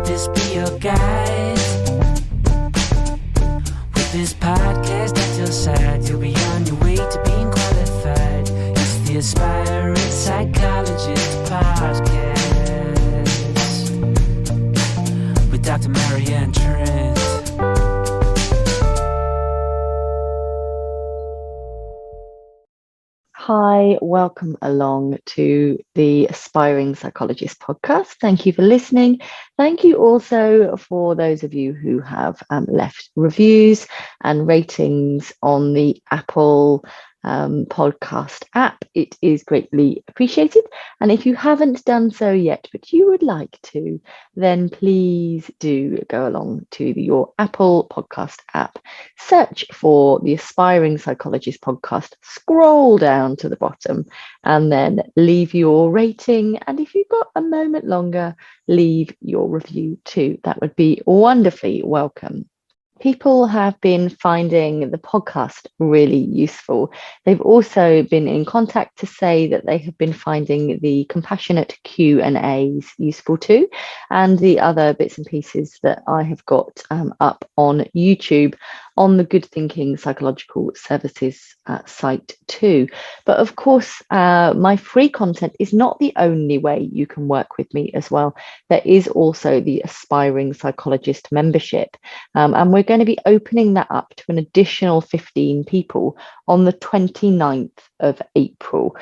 Let this be your guide. With this podcast at your side, you'll be on your way to being qualified. It's the Aspiring Psychologist podcast with Dr. Marianne Trent. Hi, welcome along to the Aspiring Psychologist podcast. Thank you for listening. Thank you also for those of you who have left reviews and ratings on the Apple podcast app. It is greatly appreciated. And if you haven't done so yet, but you would like to, then please do go along to your Apple podcast app, search for the Aspiring Psychologist podcast, scroll down to the bottom, and then leave your rating. And if you've got a moment longer, leave your review too. That would be wonderfully welcome. People have been finding the podcast really useful. They've also been in contact to say that they have been finding the compassionate Q&As useful too, and the other bits and pieces that I have got up on YouTube on the Good Thinking Psychological Services site too. But of course, my free content is not the only way you can work with me as well. There is also the Aspiring Psychologist membership, and we're going to be opening that up to an additional 15 people on the 29th of April.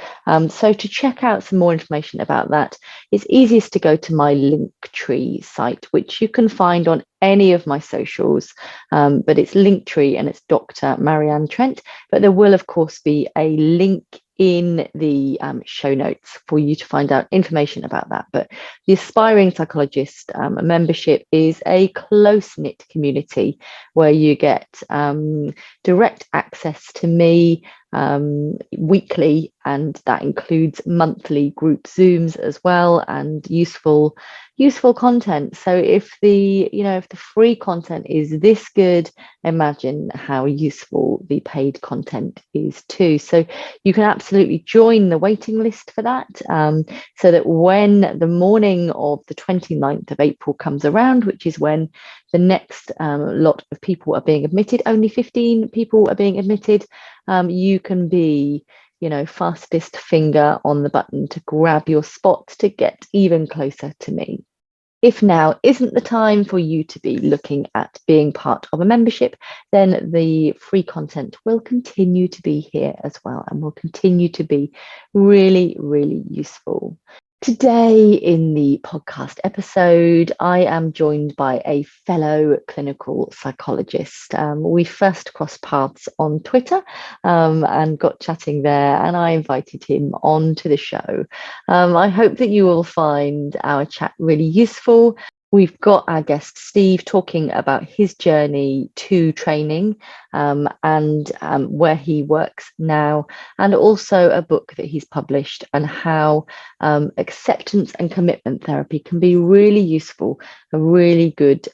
So to check out some more information about that, it's easiest to go to my Linktree site, which you can find on any of my socials, but it's Linktree and it's Dr. Marianne Trent. But there will, of course, be a link in the show notes for you to find out information about that. But the Aspiring Psychologist membership is a close-knit community where you get direct access to me weekly, and that includes monthly group Zooms as well, and useful content. So if the free content is this good, imagine how useful the paid content is too. So you can absolutely join the waiting list for that, so that when the morning of the 29th of April comes around, which is when the next lot of people are being admitted, only 15 people are being admitted, you can be fastest finger on the button to grab your spot to get even closer to me. If now isn't the time for you to be looking at being part of a membership, then the free content will continue to be here as well, and will continue to be really, really useful. Today in the podcast episode, I am joined by a fellow clinical psychologist. We first crossed paths on Twitter and got chatting there, and I invited him onto the show. I hope that you will find our chat really useful. We've got our guest Steve talking about his journey to training and where he works now, and also a book that he's published, and how acceptance and commitment therapy can be really useful, a really good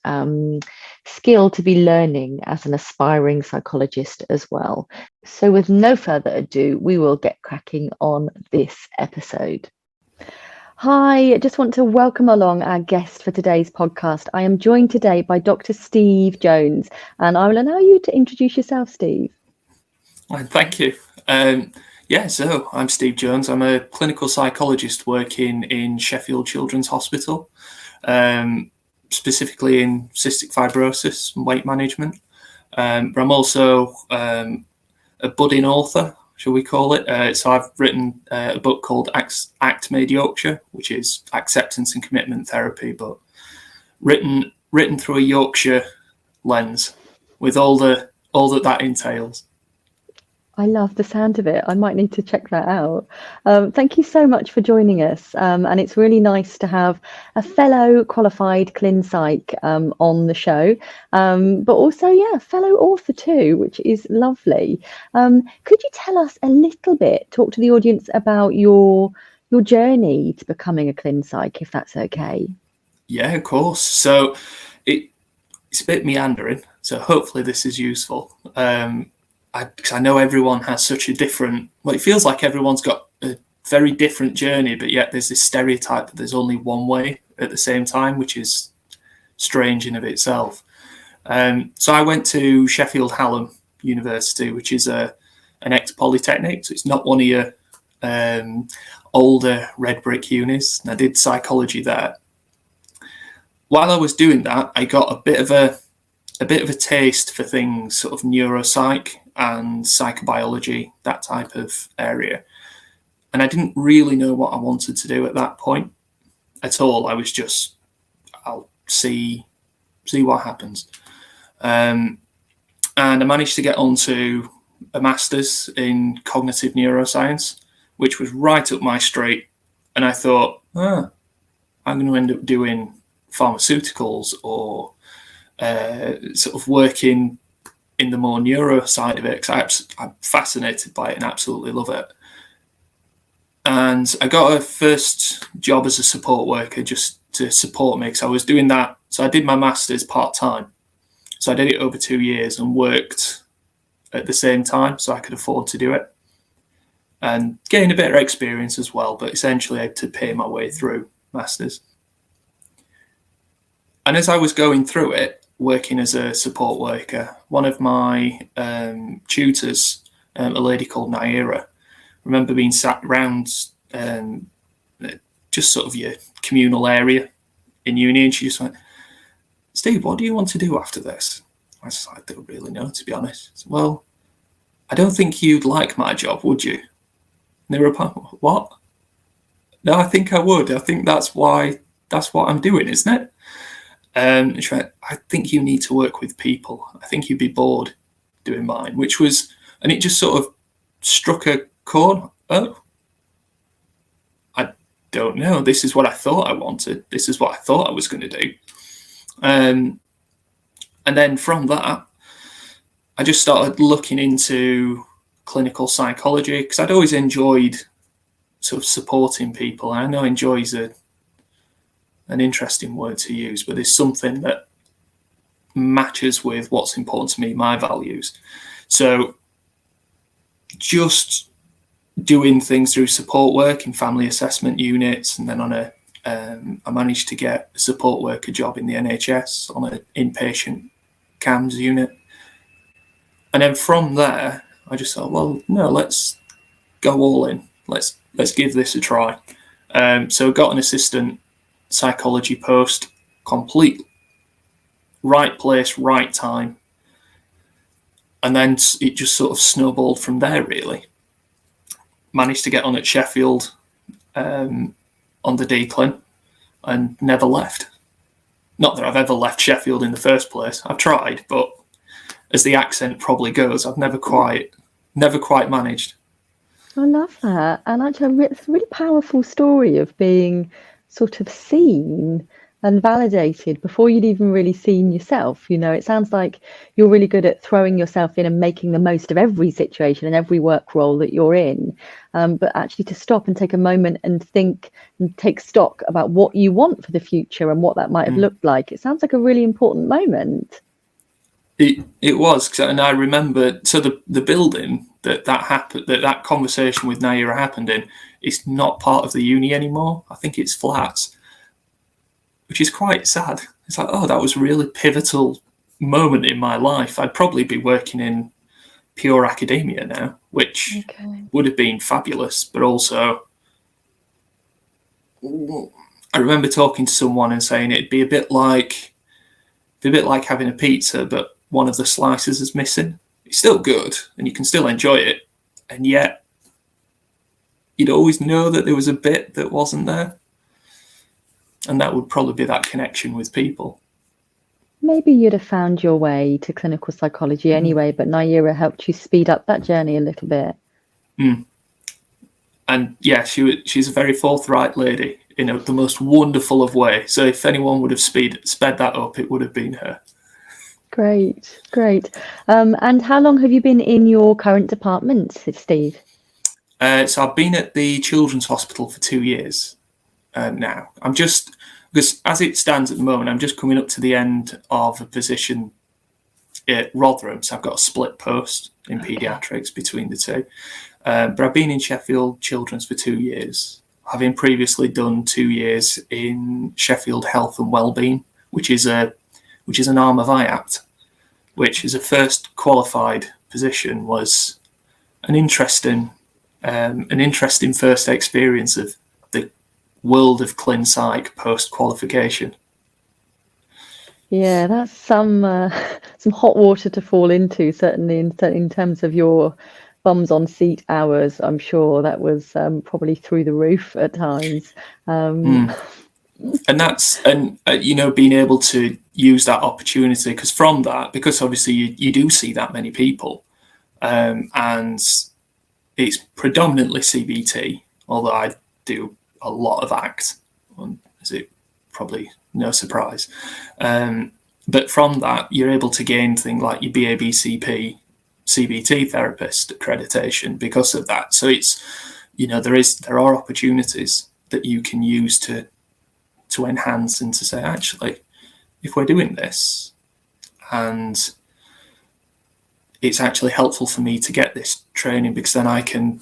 skill to be learning as an aspiring psychologist as well. So with no further ado, we will get cracking on this episode. Hi, I just want to welcome along our guest for today's podcast. I am joined today by Dr. Steve Jones, and I will allow you to introduce yourself, Steve. Thank you. So I'm Steve Jones. I'm a clinical psychologist working in Sheffield Children's Hospital, specifically in cystic fibrosis and weight management. But I'm also a budding author, shall we call it. So I've written a book called ACT Made Yorkshire, which is acceptance and commitment therapy, but written through a Yorkshire lens, with all that entails. I love the sound of it. I might need to check that out. Thank you so much for joining us. And it's really nice to have a fellow qualified clin psych on the show, but also, fellow author too, which is lovely. Could you tell us a little bit, talk to the audience about your journey to becoming a clin psych, if that's okay? Yeah, of course. So it's a bit meandering, so hopefully this is useful. Because I know everyone has such a different, it feels like everyone's got a very different journey, but yet there's this stereotype that there's only one way at the same time, which is strange in of itself. So I went to Sheffield Hallam University, which is an ex-polytechnic, so it's not one of your older red brick unis. And I did psychology there. While I was doing that, I got a bit of a taste for things sort of neuropsych and psychobiology, that type of area. And I didn't really know what I wanted to do at that point at all. I was just, I'll see what happens. And I managed to get onto a master's in cognitive neuroscience, which was right up my street. And I thought, I'm going to end up doing pharmaceuticals or sort of working in the more neuro side of it, because I'm fascinated by it and absolutely love it. And I got a first job as a support worker just to support me, because I was doing that. So I did my master's part-time. So I did it over 2 years and worked at the same time so I could afford to do it and gain a bit of experience as well, but essentially I had to pay my way through masters. And as I was going through it, working as a support worker, one of my tutors, a lady called Naira, I remember being sat around just sort of your communal area in uni, and she just went, "Steve, what do you want to do after this?" I was like, "I don't really know, to be honest." I said, "Well, I don't think you'd like my job, would you?" And they were like, "What?" "No, I think I would. I think that's what I'm doing, isn't it?" And she went, "I think you need to work with people. I think you'd be bored doing mine," which was, and it just sort of struck a chord. Oh, I don't know. This is what I thought I wanted. This is what I thought I was going to do. And then from that, I just started looking into clinical psychology, because I'd always enjoyed sort of supporting people. I know enjoy is an interesting word to use, but it's something that matches with what's important to me, my values. So just doing things through support work in family assessment units, and then I managed to get a support worker job in the NHS on an inpatient CAMS unit. And then from there, I just thought, well, no, let's go all in. Let's give this a try. So I got an assistant psychology post, complete right place, right time. And then it just sort of snowballed from there, really. Managed to get on at Sheffield on the decline and never left. Not that I've ever left Sheffield in the first place. I've tried, but as the accent probably goes, I've never quite managed. I love that. And actually, it's a really powerful story of being sort of seen and validated before you'd even really seen yourself. You know, it sounds like you're really good at throwing yourself in and making the most of every situation and every work role that you're in. But actually to stop and take a moment and think and take stock about what you want for the future and what that might have looked like. It sounds like a really important moment. It was, and I remember, so the building that happened, that conversation with Naira happened in, it's not part of the uni anymore. I think it's flats, which is quite sad. It's like, oh, that was a really pivotal moment in my life. I'd probably be working in pure academia now, which would have been fabulous, but also I remember talking to someone and saying it'd be a bit like having a pizza, but one of the slices is missing. It's still good and you can still enjoy it, and yet you'd always know that there was a bit that wasn't there, and that would probably be that connection with people. Maybe you'd have found your way to clinical psychology anyway, but Naira helped you speed up that journey a little bit. And yeah, she's a very forthright lady in the most wonderful of ways. So if anyone would have sped that up, it would have been her. Great. And how long have you been in your current department, Steve? So I've been at the Children's Hospital for 2 years now. Because as it stands at the moment, I'm just coming up to the end of a position at Rotherham. So I've got a split post in paediatrics between the two. But I've been in Sheffield Children's for 2 years, having previously done 2 years in Sheffield Health and Wellbeing, which is an arm of ACT, which is a first qualified position, was an interesting first experience of the world of clin psych post qualification. Yeah, that's some hot water to fall into, certainly in terms of your bums on seat hours. I'm sure that was probably through the roof at times. And being able to use that opportunity, because obviously you do see that many people, and it's predominantly CBT, although I do a lot of ACT, is it probably no surprise. But from that, you're able to gain things like your BABCP CBT therapist accreditation because of that. So it's, there are opportunities that you can use to enhance and to say, actually, if we're doing this and it's actually helpful for me to get this training, because then I can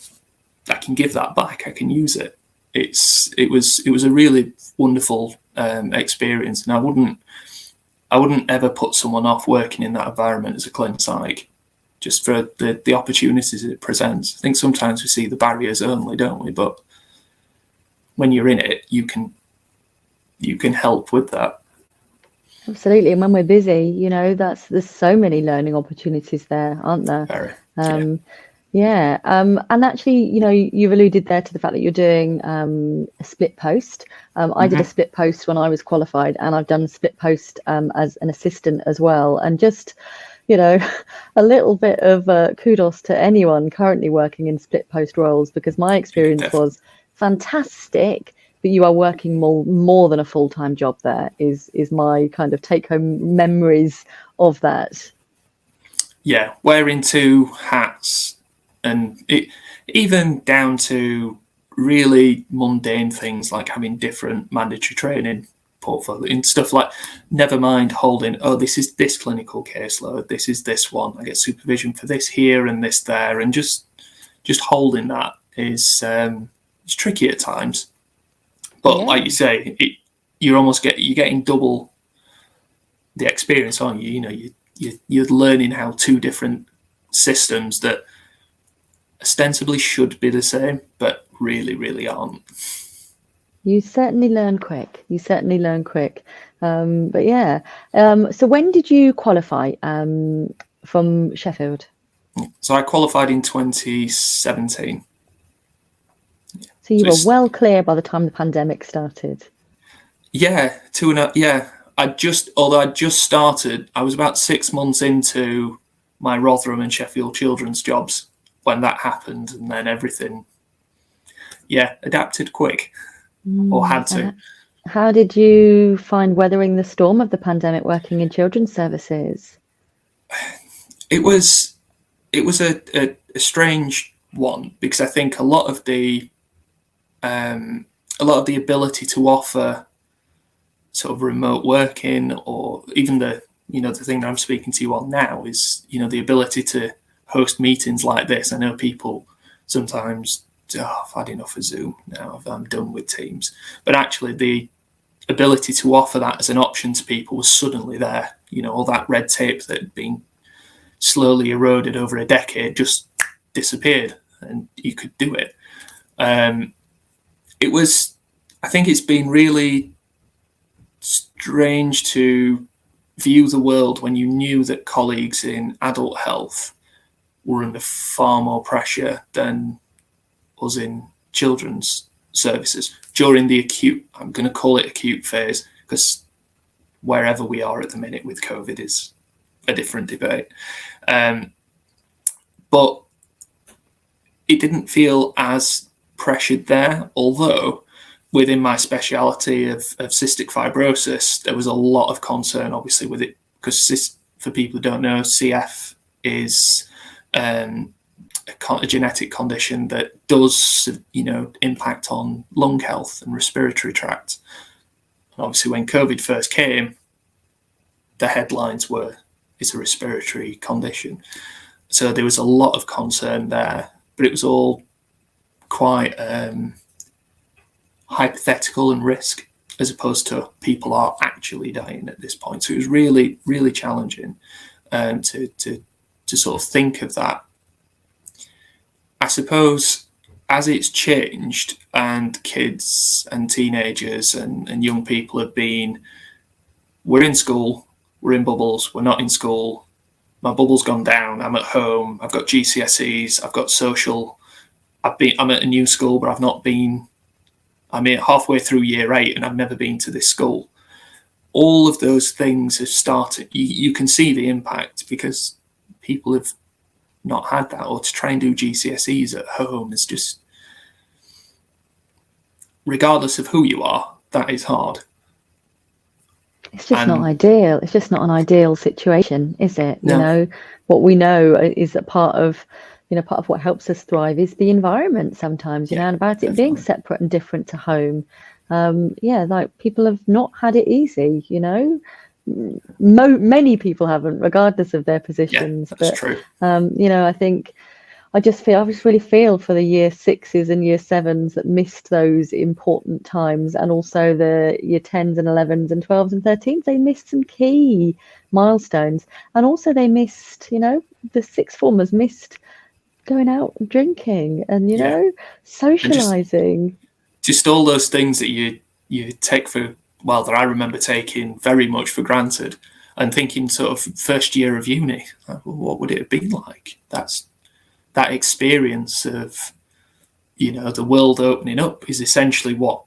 give that back. I can use it. It was a really wonderful experience, and I wouldn't ever put someone off working in that environment as a clin psych, just for the opportunities it presents. I think sometimes we see the barriers only, don't we? But when you're in it, you can help with that. Absolutely, and when we're busy, there's so many learning opportunities there, aren't there? Very. Yeah. And actually, you've alluded there to the fact that you're doing a split post. I did a split post when I was qualified, and I've done a split post as an assistant as well. And just, a little bit of kudos to anyone currently working in split post roles, because my experience was fantastic. But you are working more than a full-time job there, is my kind of take-home memories of that. Yeah, wearing two hats, and it even down to really mundane things like having different mandatory training portfolio and stuff, like, never mind holding, this is this clinical caseload, this is this one, I get supervision for this here and this there, and just holding that is it's tricky at times. But like you say, you're getting double the experience, aren't you? You're learning how two different systems that ostensibly should be the same, but really, really aren't. You certainly learn quick. But yeah. So when did you qualify from Sheffield? So I qualified in 2017. So you were well clear by the time the pandemic started. Yeah, I just started, I was about 6 months into my Rotherham and Sheffield children's jobs when that happened, and then everything, adapted quick, or had to. How did you find weathering the storm of the pandemic working in children's services? It was a strange one, because I think a lot of the ability to offer sort of remote working, or even the thing that I'm speaking to you on now, is the ability to host meetings like this. I know people sometimes, I've had enough of Zoom now, I'm done with Teams, but actually the ability to offer that as an option to people was suddenly there. All that red tape that had been slowly eroded over a decade just disappeared, and you could do it. I think it's been really strange to view the world when you knew that colleagues in adult health were under far more pressure than us in children's services during the acute, I'm going to call it acute phase, because wherever we are at the minute with COVID is a different debate. But it didn't feel as pressured there, although within my speciality of cystic fibrosis, there was a lot of concern, obviously, with it, because for people who don't know, CF is a genetic condition that does, impact on lung health and respiratory tract. And obviously, when COVID first came, the headlines were, it's a respiratory condition. So there was a lot of concern there, but it was all quite hypothetical and risk. as opposed to people are actually dying at this point. So it was really, really challenging to sort of think of that. I suppose as it's changed and kids and teenagers and young people have been, we're in school, we're in bubbles, we're not in school, my bubble's gone down, I'm at home, I've got GCSEs, I've got social, I'm at a new school, but I'm halfway through year 8 and I've never been to this school. All of those things have started. You can see the impact because people have not had that, or to try and do GCSEs at home is just, regardless of who you are, that is hard. It's just not ideal. It's just not an ideal situation, is it? No. You know, what we know is that part of what helps us thrive is the environment sometimes, you know, and about it definitely being separate and different to home. Like people have not had it easy, you know. Many people haven't, regardless of their positions. Yeah, that's true. You know, I just really feel for the year 6s and year 7s that missed those important times, and also the year 10s and 11s and 12s and 13s. They missed some key milestones, and also they missed, you know, the sixth formers missed going out and drinking and, you know, socializing. Just all those things that you take for, well, that I remember taking very much for granted, and thinking sort of first year of uni, what would it have been like? That experience of, you know, the world opening up is essentially what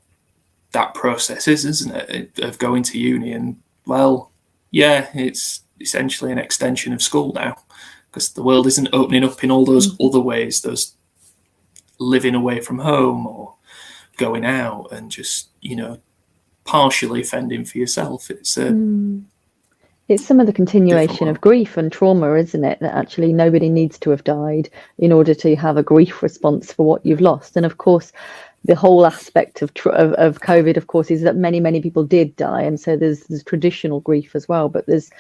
that process is, isn't it? Of going to uni. And, well, yeah, it's essentially an extension of school now, because the world isn't opening up in all those other ways, those living away from home or going out and just, you know, partially fending for yourself. It's some of the continuation of grief and trauma, isn't it? That actually nobody needs to have died in order to have a grief response for what you've lost. And of course, the whole aspect of COVID, of course, is that many people did die, and so there's traditional grief as well. But there's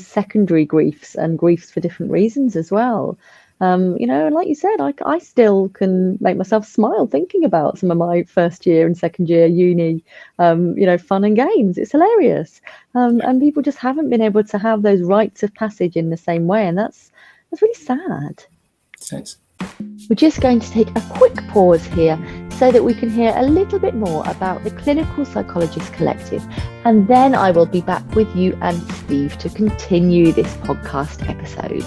secondary griefs and griefs for different reasons as well. You know, and like you said, I still can make myself smile thinking about some of my first year and second year uni, you know, fun and games. It's hilarious. And people just haven't been able to have those rites of passage in the same way. And that's really sad. Thanks. We're just going to take a quick pause here so that we can hear a little bit more about the Clinical Psychologist Collective. And then I will be back with you and Steve to continue this podcast episode.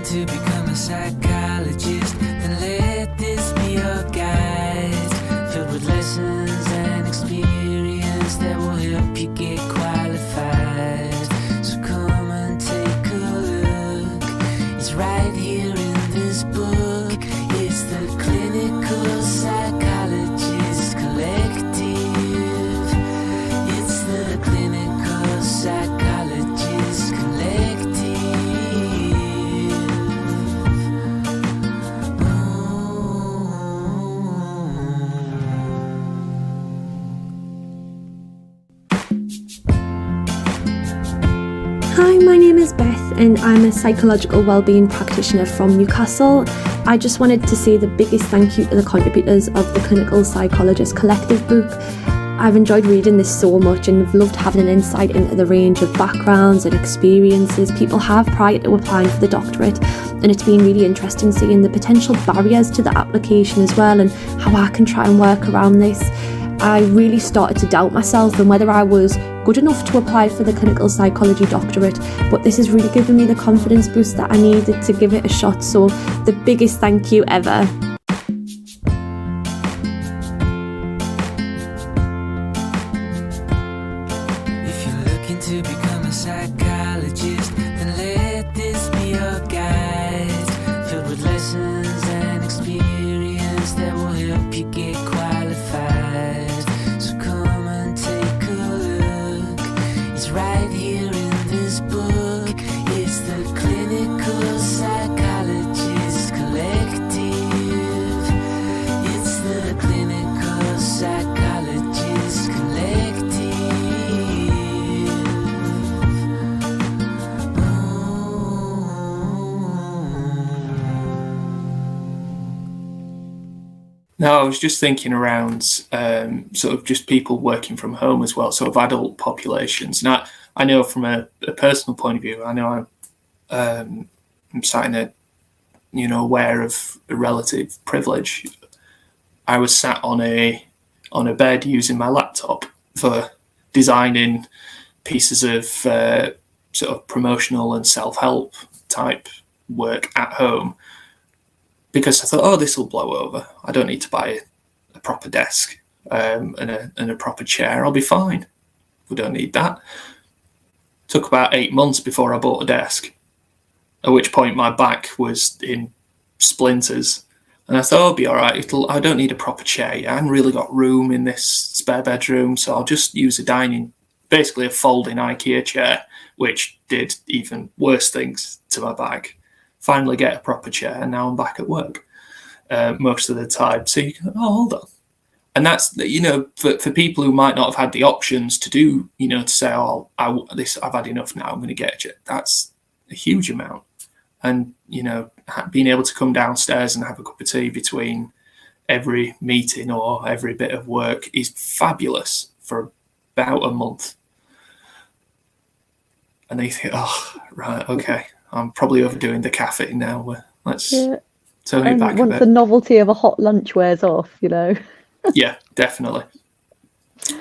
To become a psychologist, then let this be your guide, filled with lessons and experience that will help you get qualified. So come and take a look. It's right here in this book. It's the Clinical Psychologist Collective. It's the Clinical Psychologist Collective. Hi, my name is Beth and I'm a psychological wellbeing practitioner from Newcastle. I just wanted to say the biggest thank you to the contributors of the Clinical Psychologist Collective book. I've enjoyed reading this so much and have loved having an insight into the range of backgrounds and experiences people have prior to applying for the doctorate, and it's been really interesting seeing the potential barriers to the application as well and how I can try and work around this. I really started to doubt myself and whether I was good enough to apply for the clinical psychology doctorate, but this has really given me the confidence boost that I needed to give it a shot, so the biggest thank you ever. If you're looking to become a psychologist, then let this be your guide, filled with lessons and experience that will help you get qualified. So come and take a look. It's right here in this book. It's the Clinical Psychologist Collective. It's the Clinical Psychologist Collective. No, I was just thinking around sort of just people working from home as well, sort of adult populations. And I know from a personal point of view, I know I'm sat in a, aware of a relative privilege. I was sat on a bed using my laptop for designing pieces of sort of promotional and self-help type work at home, because I thought, oh, this will blow over. I don't need to buy a proper desk and a proper chair. I'll be fine. We don't need that. Took about 8 months before I bought a desk, at which point my back was in splinters. And I thought, I'll be all right. I don't need a proper chair yet. I haven't really got room in this spare bedroom, so I'll just use basically a folding IKEA chair, which did even worse things to my back. Finally get a proper chair, and now I'm back at work most of the time. So you can, hold on. And that's, for people who might not have had the options to do, to say, I've had enough now, I'm going to get a chair. That's a huge amount. And, being able to come downstairs and have a cup of tea between every meeting or every bit of work is fabulous for about a month. And they think, oh, right, okay, I'm probably overdoing the caffeine now. Let's turn it back a bit. Once the novelty of a hot lunch wears off, Yeah, definitely.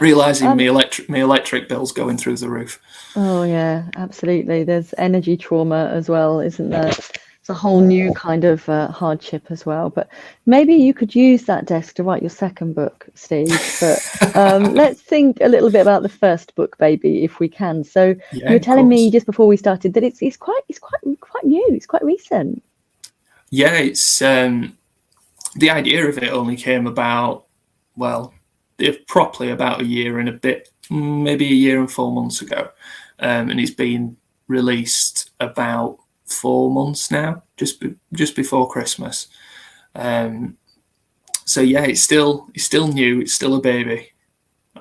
Realising my electric bill's going through the roof. Oh, yeah, absolutely. There's energy trauma as well, isn't there? It's a whole new kind of hardship as well. But maybe you could use that desk to write your second book, Steve. But let's think a little bit about the first book, baby, if we can. So you were telling me just before we started that it's quite new. It's quite recent. Yeah, it's the idea of it only came about, properly about a year and a bit, maybe a year and 4 months ago. And it's been released about 4 months now, just before Christmas. So yeah, it's still new. It's still a baby.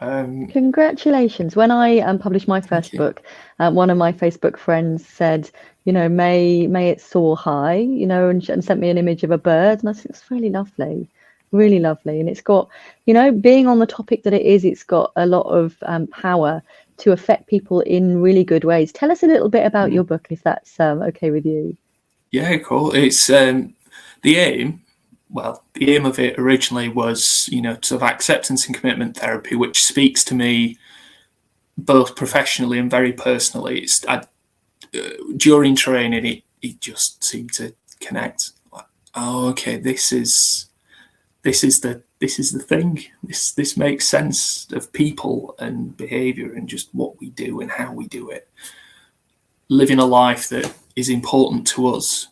Congratulations. When I published my first book, one of my Facebook friends said, may it soar high, and sent me an image of a bird. And I think it's really lovely. Really lovely. And it's got, being on the topic that it is, it's got a lot of power to affect people in really good ways. Tell us a little bit about your book, if that's okay with you. Yeah, cool. It's the aim of it originally was, sort of acceptance and commitment therapy, which speaks to me both professionally and very personally. During training, it just seemed to connect. Oh, okay, this is the thing. This makes sense of people and behaviour and just what we do and how we do it. Living a life that is important to us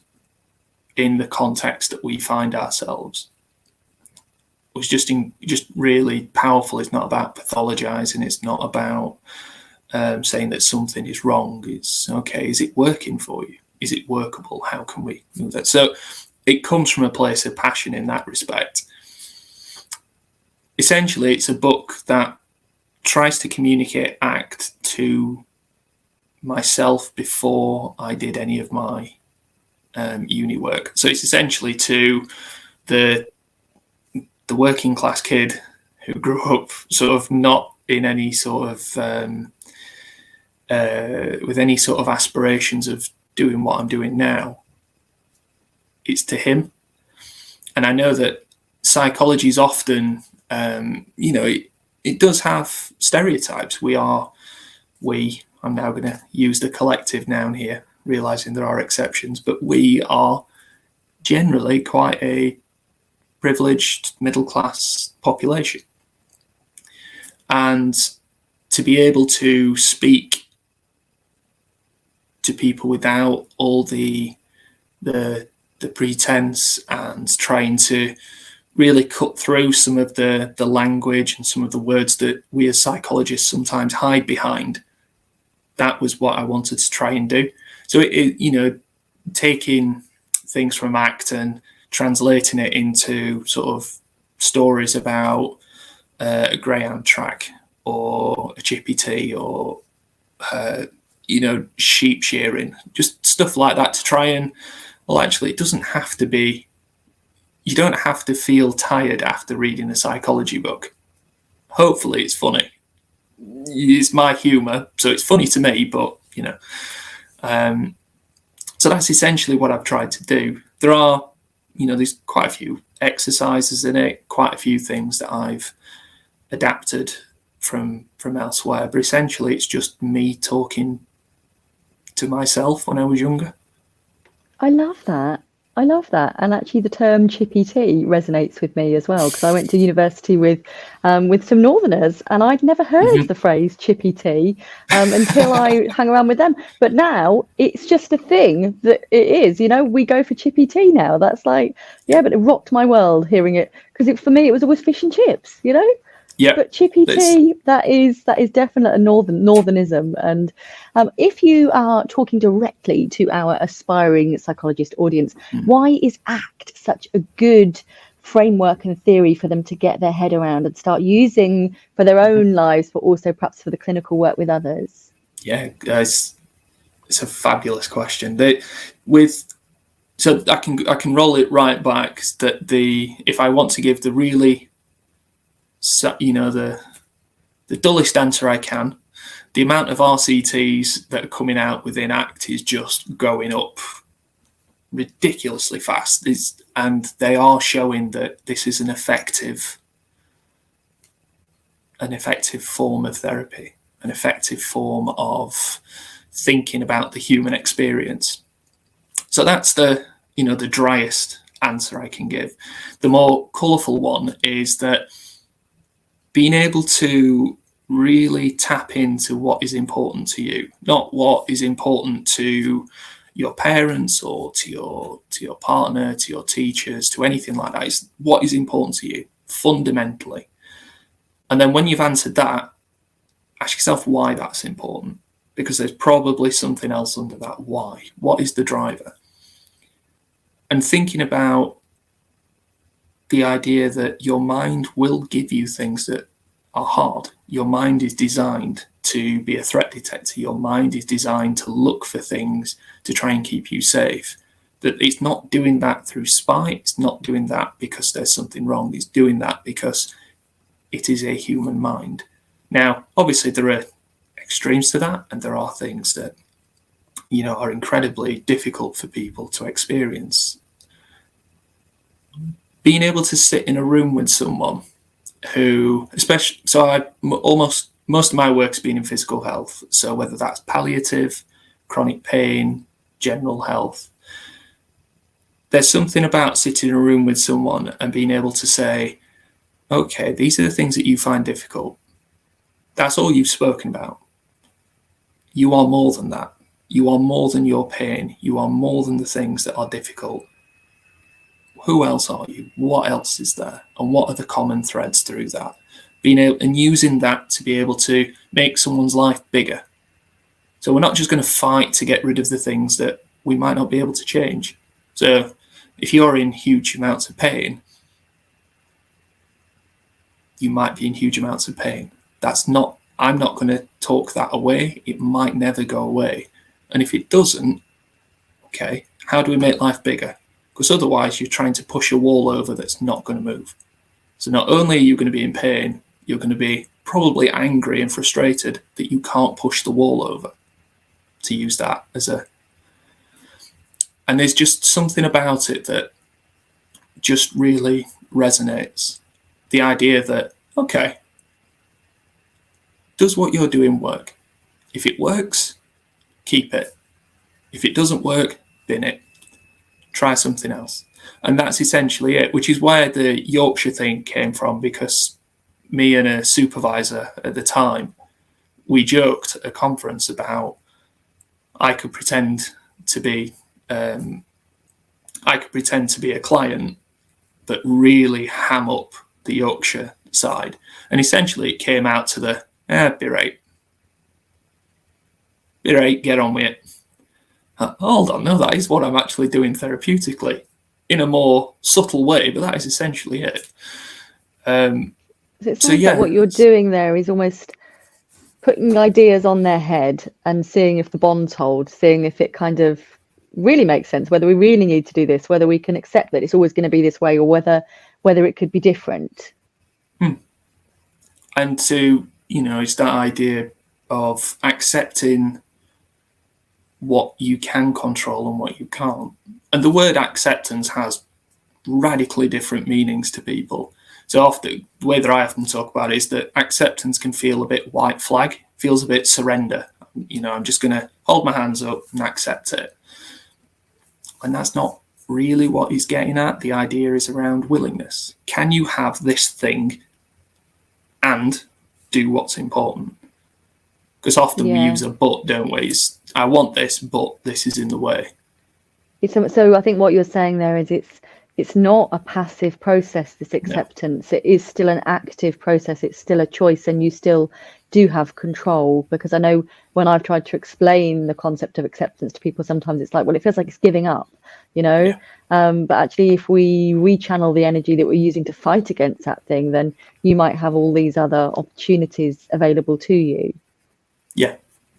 in the context that we find ourselves was just really powerful. It's not about pathologizing. It's not about saying that something is wrong. It's okay. Is it working for you? Is it workable? How can we do that? So it comes from a place of passion in that respect. Essentially, it's a book that tries to communicate ACT to myself before I did any of my uni work. So it's essentially to the working class kid who grew up sort of not in any sort of with any sort of aspirations of doing what I'm doing now. It's to him. And I know that psychology is often it does have stereotypes. I'm now going to use the collective noun here, realizing there are exceptions, but we are generally quite a privileged middle class population. And to be able to speak to people without all the pretense and trying to really cut through some of the language and some of the words that we as psychologists sometimes hide behind. That was what I wanted to try and do. So taking things from ACT and translating it into sort of stories about a greyhound track or a chippy tea or sheep shearing, just stuff like that, to try and, well, actually, it doesn't have to be you don't have to feel tired after reading a psychology book. Hopefully it's funny. It's my humour, so it's funny to me, but, you know. So that's essentially what I've tried to do. There are, you know, there's quite a few exercises in it, quite a few things that I've adapted from elsewhere, but essentially it's just me talking to myself when I was younger. I love that. And actually the term Chippy tea resonates with me as well, because I went to university with some Northerners, and I'd never heard the phrase Chippy tea until I hung around with them. But now it's just a thing that it is, you know, we go for Chippy tea now. That's like, yeah, but it rocked my world hearing it, because for me it was always fish and chips, you know. Yeah, but Chippy tea, that is definitely a northernism. And if you are talking directly to our aspiring psychologist audience, why is ACT such a good framework and theory for them to get their head around and start using for their own lives, but also perhaps for the clinical work with others? Yeah, it's a fabulous question. So I can roll it right back that if I want to give the really, you know, the dullest answer I can, the amount of RCTs that are coming out within ACT is just going up ridiculously fast, and they are showing that this is an effective form of therapy, an effective form of thinking about the human experience. So that's the driest answer I can give. The more colourful one is that being able to really tap into what is important to you, not what is important to your parents or to your partner, to your teachers, to anything like that. It's what is important to you fundamentally. And then when you've answered that, ask yourself why that's important, because there's probably something else under that why. What is the driver? And thinking about the idea that your mind will give you things that are hard. Your mind is designed to be a threat detector. Your mind is designed to look for things to try and keep you safe. That it's not doing that through spite. It's not doing that because there's something wrong. It's doing that because it is a human mind. Now, obviously, there are extremes to that, and there are things that, you know, are incredibly difficult for people to experience. Being able to sit in a room with someone who, most of my work's been in physical health. So whether that's palliative, chronic pain, general health, there's something about sitting in a room with someone and being able to say, okay, these are the things that you find difficult. That's all you've spoken about. You are more than that. You are more than your pain. You are more than the things that are difficult. Who else are you? What else is there? And what are the common threads through that? Being able and using that to be able to make someone's life bigger. So we're not just going to fight to get rid of the things that we might not be able to change. So if you're in huge amounts of pain, you might be in huge amounts of pain. I'm not going to talk that away. It might never go away. And if it doesn't, okay, how do we make life bigger? Because otherwise you're trying to push a wall over that's not going to move. So not only are you going to be in pain, you're going to be probably angry and frustrated that you can't push the wall over, to use that as and there's just something about it that just really resonates. The idea that, okay, does what you're doing work? If it works, keep it. If it doesn't work, bin it. Try something else. And that's essentially it, which is where the Yorkshire thing came from, because me and a supervisor at the time, we joked at a conference about I could pretend to be a client, but really ham up the Yorkshire side. And essentially it came out to the, be right, get on with it. Hold on, no, that is what I'm actually doing therapeutically in a more subtle way, but that is essentially it. It sounds like what you're doing there is almost putting ideas on their head and seeing if the bonds hold, seeing if it kind of really makes sense, whether we really need to do this, whether we can accept that it's always going to be this way, or whether it could be different. And to, it's that idea of accepting what you can control and what you can't. And the word acceptance has radically different meanings to people. So often, the way that I often talk about it is that acceptance can feel a bit white flag, feels a bit surrender. I'm just going to hold my hands up and accept it. And that's not really what he's getting at. The idea is around willingness. Can you have this thing and do what's important? Because often we use a but, don't we? I want this, but this is in the way. So I think what you're saying there is it's not a passive process, this acceptance. No. It is still an active process. It's still a choice, and you still do have control. Because I know when I've tried to explain the concept of acceptance to people, sometimes it's like, well, it feels like it's giving up, but actually if we rechannel the energy that we're using to fight against that thing, then you might have all these other opportunities available to you.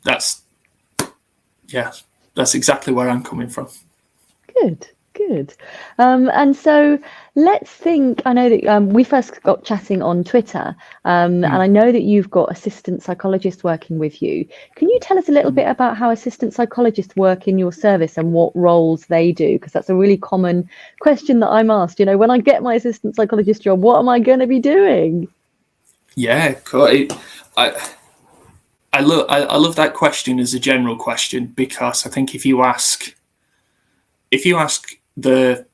That's exactly where I'm coming from. Good. And so let's think, I know that we first got chatting on Twitter, and I know that you've got assistant psychologists working with you. Can you tell us a little bit about how assistant psychologists work in your service and what roles they do? Because that's a really common question that I'm asked. When I get my assistant psychologist job, what am I going to be doing? Yeah, cool. I love that question as a general question, because I think if you ask we're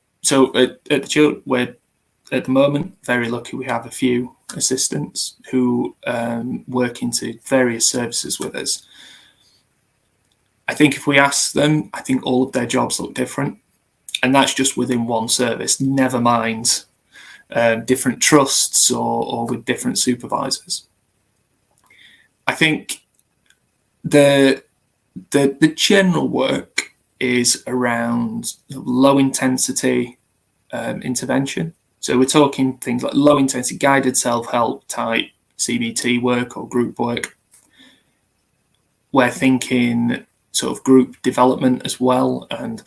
at the moment very lucky. We have a few assistants who work into various services with us. I think if we ask them, I think all of their jobs look different, and that's just within one service, never mind different trusts or with different supervisors. I think the general work is around low intensity intervention. So we're talking things like low intensity guided self-help type CBT work or group work. We're thinking sort of group development as well. And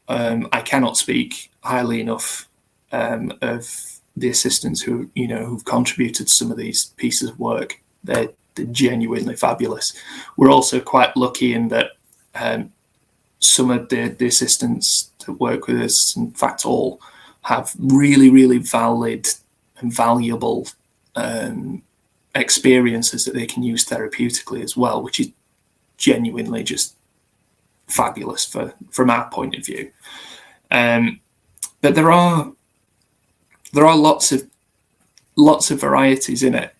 I cannot speak highly enough of the assistants who've contributed to some of these pieces of work. They're genuinely fabulous. We're also quite lucky in that some of the assistants that work with us, in fact all, have really, really valid and valuable experiences that they can use therapeutically as well, which is genuinely just fabulous from our point of view. But there are lots of varieties in it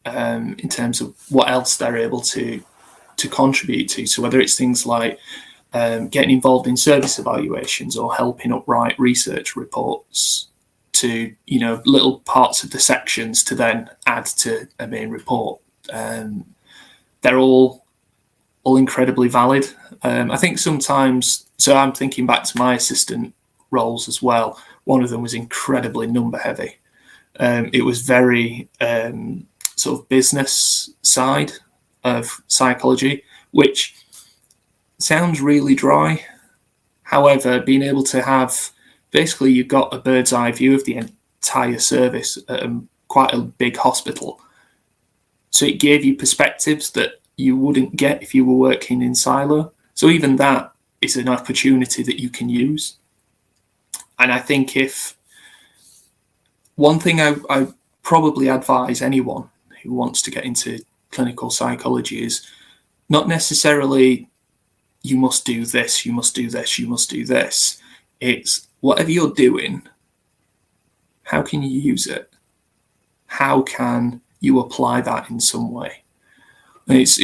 in terms of what else they're able to contribute to. So whether it's things like getting involved in service evaluations or helping up write research reports to little parts of the sections to then add to a main report, they're all incredibly valid. I think sometimes, so I'm thinking back to my assistant roles as well. One of them was incredibly number heavy. It was very sort of business side of psychology, which sounds really dry. However, being able to have, basically you've got a bird's eye view of the entire service at quite a big hospital. So it gave you perspectives that you wouldn't get if you were working in silo. So even that is an opportunity that you can use. And I think if one thing I probably advise anyone who wants to get into clinical psychology is not necessarily you must do this, you must do this, you must do this. It's whatever you're doing, how can you use it? How can you apply that in some way? And it's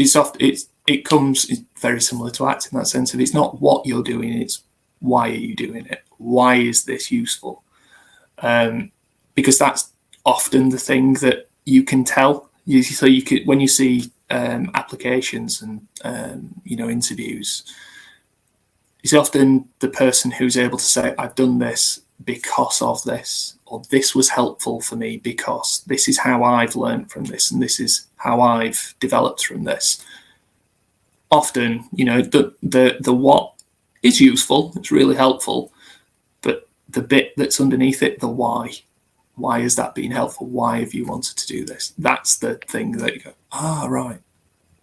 very similar to ACT in that sense of it's not what you're doing, it's why are you doing it? Why is this useful? Because that's often the thing that you can tell. So you could, when you see applications and interviews, it's often the person who's able to say, I've done this because of this, or this was helpful for me because this is how I've learned from this, and this is how I've developed from this. Often, the what is useful, it's really helpful, but the bit that's underneath it, the why has that been helpful? Why have you wanted to do this? That's the thing that you go, right.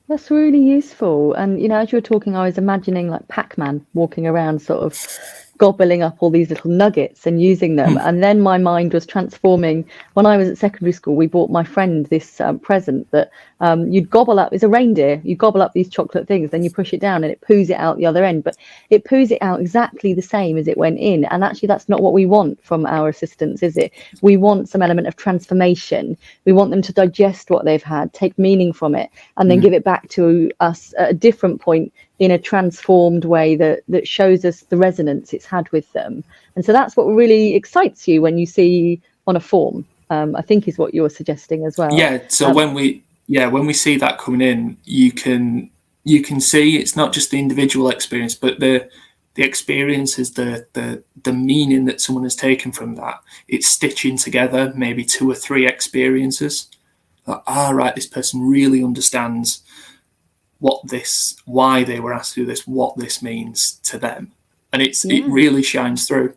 That's really useful. And, as you were talking, I was imagining like Pac-Man walking around sort of gobbling up all these little nuggets and using them. And then my mind was transforming. When I was at secondary school, we bought my friend this present that you'd gobble up. It's a reindeer. You gobble up these chocolate things, then you push it down and it poos it out the other end. But it poos it out exactly the same as it went in. And actually, that's not what we want from our assistants, is it? We want some element of transformation. We want them to digest what they've had, take meaning from it, and then give it back to us at a different point in a transformed way that shows us the resonance it's had with them. And so that's what really excites you when you see on a form, I think is what you're suggesting as well. Yeah. So when we see that coming in, you can see it's not just the individual experience, but the experience is the meaning that someone has taken from that. It's stitching together maybe 2 or 3 experiences. Like, right, this person really understands why they were asked to do this, what this means to them. And it really shines through.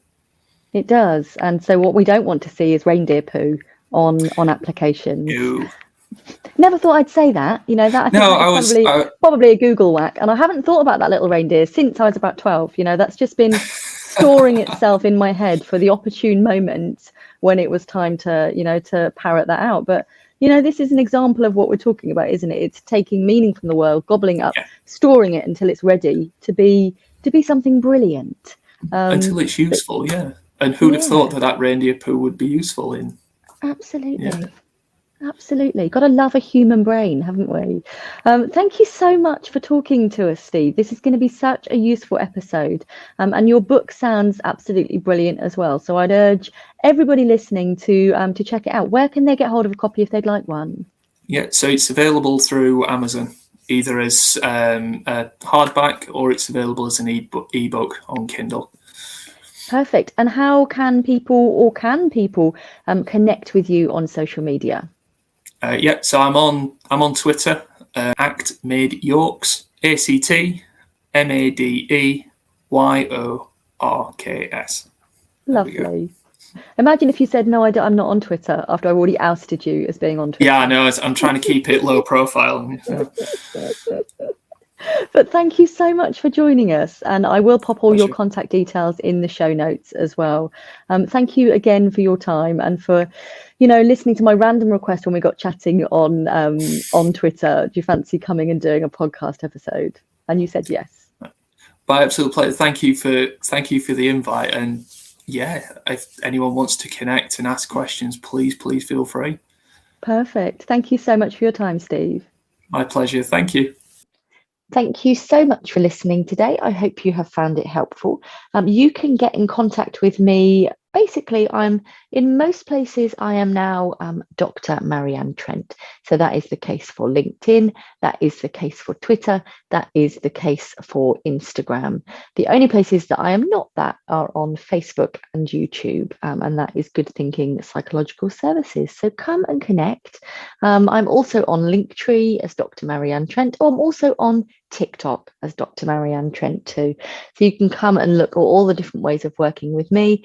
It does. And so what we don't want to see is reindeer poo on applications. Ew. Never thought I'd say that. That I think probably a Google whack. And I haven't thought about that little reindeer since I was about 12. That's just been storing itself in my head for the opportune moment when it was time to parrot that out. But this is an example of what we're talking about, isn't it? It's taking meaning from the world, gobbling up, storing it until it's ready to be something brilliant. Until it's useful, yeah. And who'd have thought that reindeer poo would be useful in? Absolutely. Yeah. Absolutely. Got to love a human brain, haven't we? Thank you so much for talking to us, Steve. This is going to be such a useful episode. And your book sounds absolutely brilliant as well. So I'd urge everybody listening to check it out. Where can they get hold of a copy if they'd like one? Yeah, so it's available through Amazon, either as a hardback or it's available as an ebook on Kindle. Perfect. And how can people connect with you on social media? So I'm on Twitter, ACT Made Yorks, ACT MADE YORKS. Lovely. Imagine if you said, no, I'm not on Twitter after I've already ousted you as being on Twitter. Yeah, I know. I'm trying to keep it low profile. But thank you so much for joining us. And I will pop all your contact details in the show notes as well. Thank you again for your time and for, listening to my random request when we got chatting on Twitter. Do you fancy coming and doing a podcast episode? And you said yes. My absolute pleasure. Thank you for the invite. And yeah, if anyone wants to connect and ask questions, please feel free. Perfect. Thank you so much for your time, Steve. My pleasure. Thank you. Thank you so much for listening today. I hope you have found it helpful. You can get in contact with me. Basically, I'm in most places. I am now Dr. Marianne Trent. So that is the case for LinkedIn. That is the case for Twitter. That is the case for Instagram. The only places that I am not that are on Facebook and YouTube. And that is Good Thinking Psychological Services. So come and connect. I'm also on Linktree as Dr. Marianne Trent. Or I'm also on TikTok as Dr. Marianne Trent too. So you can come and look at all the different ways of working with me.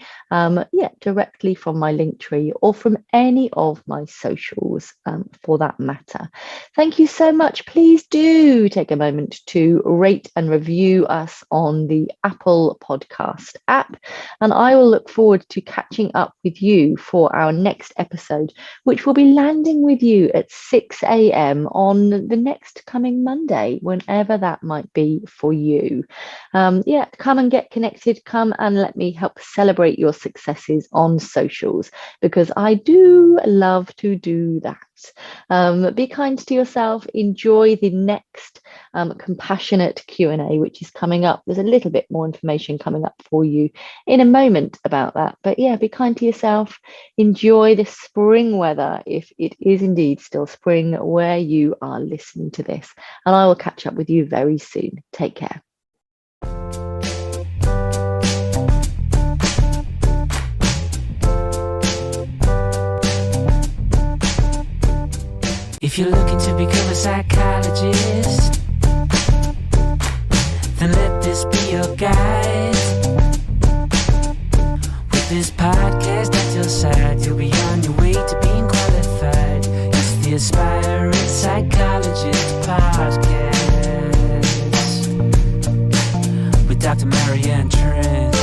Directly from my Linktree or from any of my socials for that matter. Thank you so much. Please do take a moment to rate and review us on the Apple Podcast app. And I will look forward to catching up with you for our next episode, which will be landing with you at 6 a.m. on the next coming Monday, whenever that might be for you. Come and get connected. Come and let me help celebrate your successes on socials, because I do love to do that. Be kind to yourself. Enjoy the next compassionate Q&A, which is coming up. There's a little bit more information coming up for you in a moment about that. But yeah, be kind to yourself. Enjoy the spring weather, if it is indeed still spring where you are listening to this. And I will catch up with you very soon. Take care. If you're looking to become a psychologist, then let this this be your guide. With this podcast at your side, you'll be on your way to being qualified. It's the Aspiring Psychologist podcast with Dr. Marianne Trent.